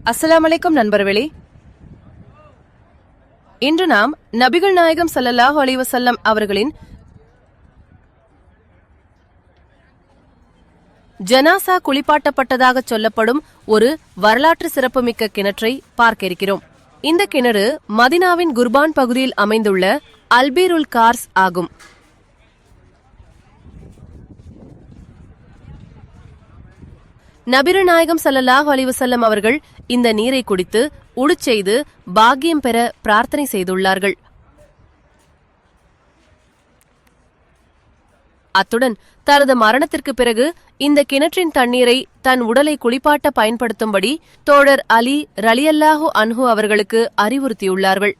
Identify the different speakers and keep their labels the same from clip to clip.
Speaker 1: அஸ்ஸலாமு அலைக்கும் நண்பர்களே. இன்று நாம் நபிகள் நாயகம் ஸல்லல்லாஹு அலைஹி வஸல்லம் அவர்களின் ஜனாசா குளிப்பாட்டப்பட்டதாக சொல்லப்படும் ஒரு வரலாற்று சிறப்புமிக்க கிணற்றை பார்க்க இருக்கிறோம். இந்த கிணறு மதினாவின் குர்பான் பகுதியில் அமைந்துள்ள அல்பீருல் கார்ஸ் ஆகும். நபிகள் நாயகம் ஸல்லல்லாஹு அலைஹி வஸல்லம் அவர்கள் இந்த நீரை குடித்து உடுச் செய்து பாக்கியம் பெற பிரார்த்தனை செய்துள்ளார்கள். அத்துடன் தனது மரணத்திற்கு பிறகு இந்த கிணற்றின் தண்ணீரை தன் உடலை குளிப்பாட்ட பயன்படுத்தும்படி தோழர் அலி ரலியல்லாஹு அன்ஹு அவர்களுக்கு அறிவுறுத்தியுள்ளார்கள்.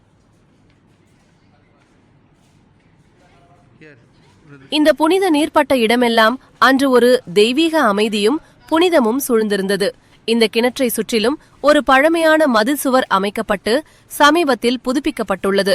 Speaker 1: இந்த புனித நீர்ப்பட்ட இடமெல்லாம் அன்று ஒரு தெய்வீக அமைதியும் புனிதமும் சூழ்ந்திருந்தது. இந்த கிணற்றை சுற்றிலும் ஒரு பழமையான மதில் சுவர் அமைக்கப்பட்டு சமீபத்தில் புதுப்பிக்கப்பட்டுள்ளது.